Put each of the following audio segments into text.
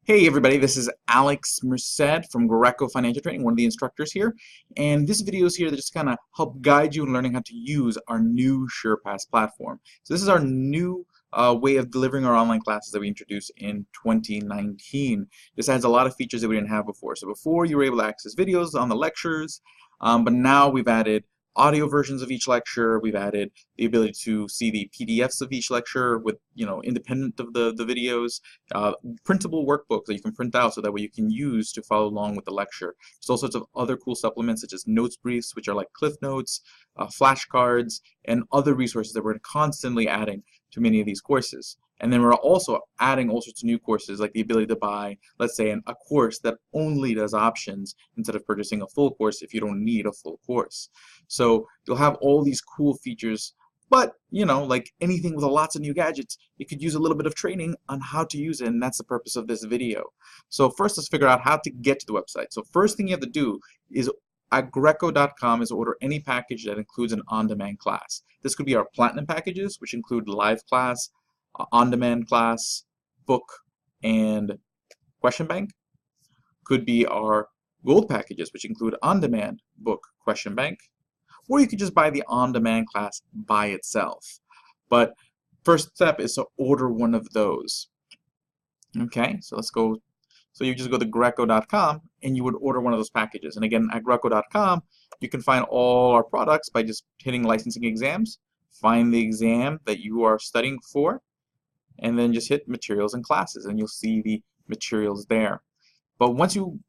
Hey everybody, this is Alex Merced from Greico Financial Training, one of the instructors here. And this video is here to just kind of help guide you in learning how to use our new SurePass platform. So this is our new way of delivering our online classes that we introduced in 2019. This adds a lot of features that we didn't have before. So before you were able to access videos on the lectures, but now we've added audio versions of each lecture. We've added the ability to see the PDFs of each lecture with, independent of the videos. Printable workbooks that you can print out so that way you can use to follow along with the lecture. There's all sorts of other cool supplements such as notes briefs, which are like cliff notes, flashcards, and other resources that we're constantly adding to many of these courses. And then we're also adding all sorts of new courses, like the ability to buy, let's say, a course that only does options instead of purchasing a full course if you don't need a full course. So you'll have all these cool features, but, like anything with lots of new gadgets, it could use a little bit of training on how to use it, and that's the purpose of this video. So first, let's figure out how to get to the website. So first thing you have to do is at Greico.com is order any package that includes an on-demand class. This could be our platinum packages, which include live class, on-demand class, book, and question bank. Could be our gold packages, which include on-demand, book, question bank. Or you could just buy the on-demand class by itself. But first step is to order one of those. Okay, so let's go. So you just go to Greico.com and you would order one of those packages. And again, at Greico.com, you can find all our products by just hitting licensing exams, find the exam that you are studying for, and then just hit materials and classes, and you'll see the materials there. But once you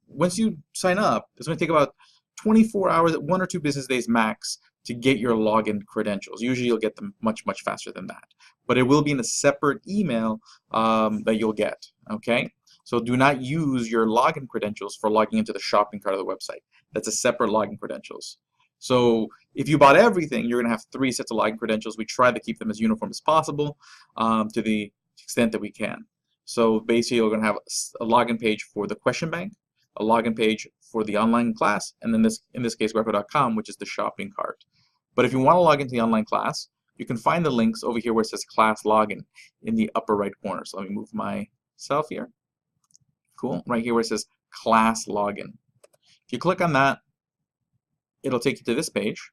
sign up, it's going to take about 24 hours, 1 or 2 business days max, to get your login credentials. Usually you'll get them much faster than that. But it will be in a separate email that you'll get. Okay? So do not use your login credentials for logging into the shopping cart of the website. That's a separate login credentials. So if you bought everything, you're going to have 3 sets of login credentials. We try to keep them as uniform as possible to the extent that we can. So basically, you're going to have a login page for the question bank, a login page for the online class, and then in this case, Greico.com, which is the shopping cart. But if you want to log into the online class, you can find the links over here where it says class login in the upper right corner. So let me move myself here. Cool. Right here where it says class login. If you click on that, it'll take you to this page.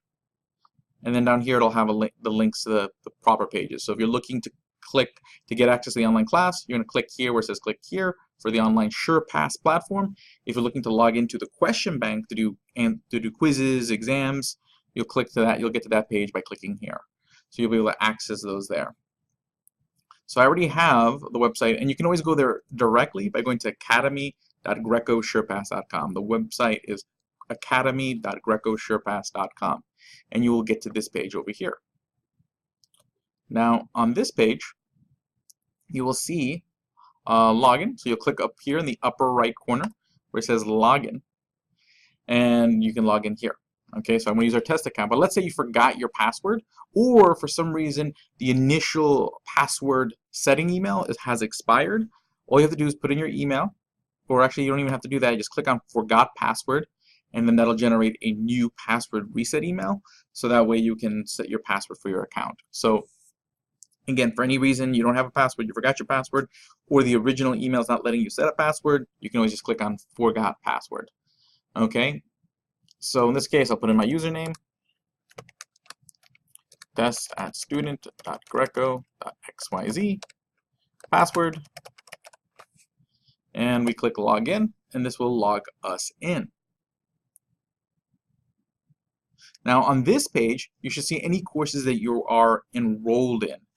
And then down here, it'll have the links to the proper pages. So if you're looking to click to get access to the online class, you're going to click here where it says click here for the online SurePass platform. If you're looking to log into the question bank to do quizzes, exams, you'll click to that. You'll get to that page by clicking here. So you'll be able to access those there. So I already have the website, and you can always go there directly by going to academy.greicosurepass.com. The website is academy.greicosurepass.com, and you will get to this page over here. Now, on this page, you will see login. So you'll click up here in the upper right corner where it says login, and you can log in here. Okay, so I'm going to use our test account, but let's say you forgot your password, or for some reason the initial password setting email has expired. All you have to do is put in your email, or actually you don't even have to do that. You just click on forgot password, and then that'll generate a new password reset email, so that way you can set your password for your account. So again, for any reason you don't have a password, you forgot your password, or the original email is not letting you set a password, you can always just click on forgot password. Okay? So in this case, I'll put in my username, test@student.greico.xyz, password, and we click login, and this will log us in. Now on this page, you should see any courses that you are enrolled in.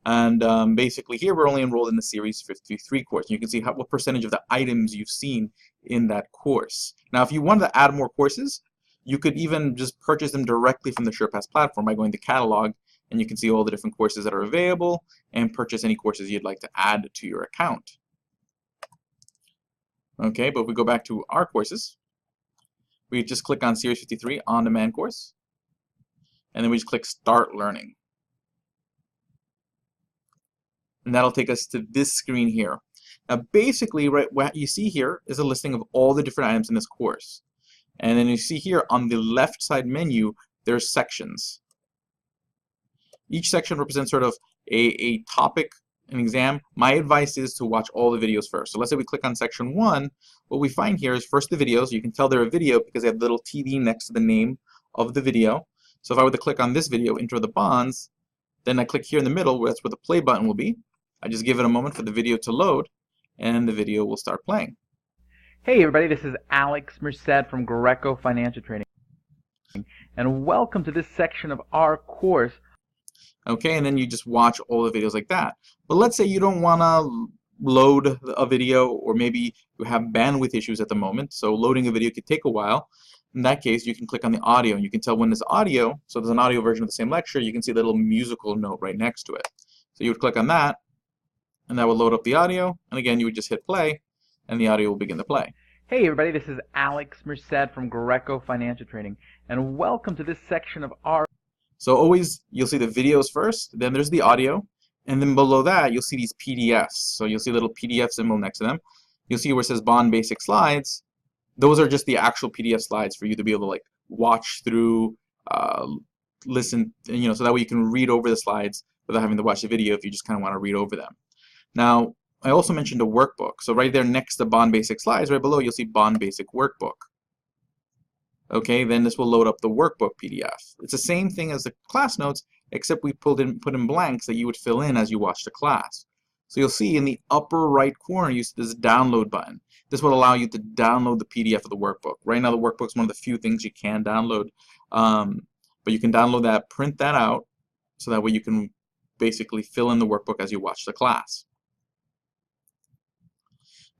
And basically here we're only enrolled in the Series 53 course. You can see what percentage of the items you've seen in that course. Now if you wanted to add more courses, you could even just purchase them directly from the SurePass platform by going to catalog, and you can see all the different courses that are available and purchase any courses you'd like to add to your account. Okay, but if we go back to our courses, we just click on Series 53 on-demand course, and then we just click Start Learning. And that'll take us to this screen here. Now basically, right, what you see here is a listing of all the different items in this course. And then you see here on the left side menu, there's sections. Each section represents sort of a topic an exam, my advice is to watch all the videos first. So let's say we click on section 1. What we find here is first the videos. You can tell they're a video because they have the little TV next to the name of the video. So if I were to click on this video, Intro the Bonds, then I click here in the middle, where that's where the play button will be. I just give it a moment for the video to load, and the video will start playing. Hey everybody, this is Alex Merced from Greico Financial Trading, and welcome to this section of our course. Okay, and then you just watch all the videos like that. But let's say you don't want to load a video, or maybe you have bandwidth issues at the moment, so loading a video could take a while. In that case, you can click on the audio, and you can tell when there's audio, so there's an audio version of the same lecture, you can see the little musical note right next to it. So you would click on that, and that will load up the audio, and again, you would just hit play, and the audio will begin to play. Hey everybody, this is Alex Merced from Greico Financial Trading, and welcome to this section of our... So always, you'll see the videos first, then there's the audio, and then below that, you'll see these PDFs. So you'll see a little PDF symbol next to them. You'll see where it says Bond Basic Slides. Those are just the actual PDF slides for you to be able to like watch through, listen, so that way you can read over the slides without having to watch the video if you just kind of want to read over them. Now, I also mentioned a workbook. So right there next to Bond Basic Slides, right below, you'll see Bond Basic Workbook. Okay, then this will load up the workbook PDF. It's the same thing as the class notes, except we put in blanks that you would fill in as you watch the class. So you'll see in the upper right corner, you see this download button. This will allow you to download the PDF of the workbook. Right now, the workbook is one of the few things you can download. But you can download that, print that out, so that way you can basically fill in the workbook as you watch the class.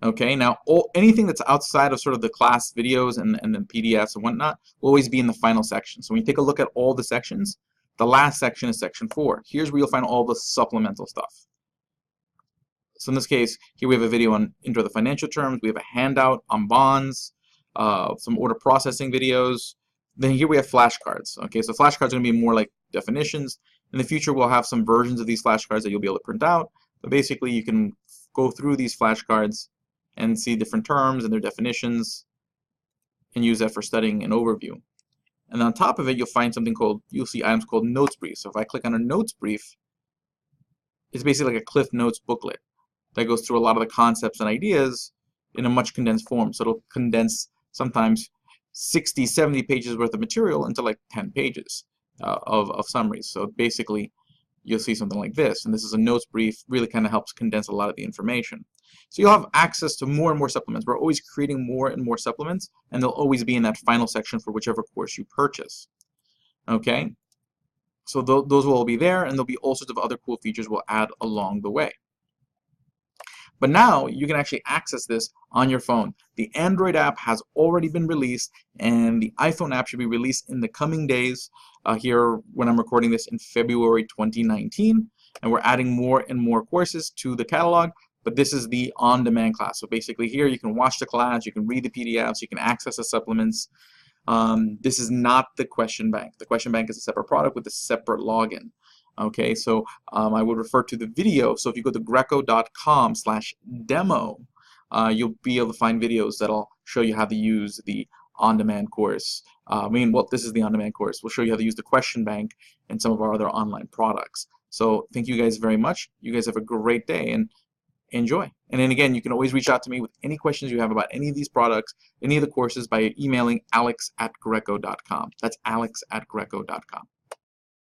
Okay, now anything that's outside of sort of the class videos and the PDFs and whatnot will always be in the final section. So when you take a look at all the sections, the last section is section 4. Here's where you'll find all the supplemental stuff. So in this case, here we have a video on Intro to the Financial Terms. We have a handout on bonds, some order processing videos. Then here we have flashcards. Okay, so flashcards are going to be more like definitions. In the future, we'll have some versions of these flashcards that you'll be able to print out. But basically, you can go through these flashcards and see different terms and their definitions and use that for studying an overview. And on top of it, you'll find something called, you'll see items called notes brief. So if I click on a notes brief, it's basically like a Cliff Notes booklet that goes through a lot of the concepts and ideas in a much condensed form. So it'll condense sometimes 60, 70 pages worth of material into like 10 pages of summaries. So basically, you'll see something like this. And this is a notes brief, really kind of helps condense a lot of the information. So you'll have access to more and more supplements. We're always creating more and more supplements, and they'll always be in that final section for whichever course you purchase. Okay? So those will all be there, and there'll be all sorts of other cool features we'll add along the way. But now you can actually access this on your phone. The Android app has already been released, and the iPhone app should be released in the coming days here when I'm recording this in February 2019. And we're adding more and more courses to the catalog. But this is the on-demand class. So basically here you can watch the class, you can read the PDFs, you can access the supplements. This is not the question bank. The question bank is a separate product with a separate login. Okay, so I would refer to the video. So if you go to greico.com/demo, you'll be able to find videos that'll show you how to use the on-demand course. This is the on-demand course. We'll show you how to use the question bank and some of our other online products. So thank you guys very much. You guys have a great day, and enjoy. And then again, you can always reach out to me with any questions you have about any of these products, any of the courses, by emailing alex@greico.com. That's alex@greico.com.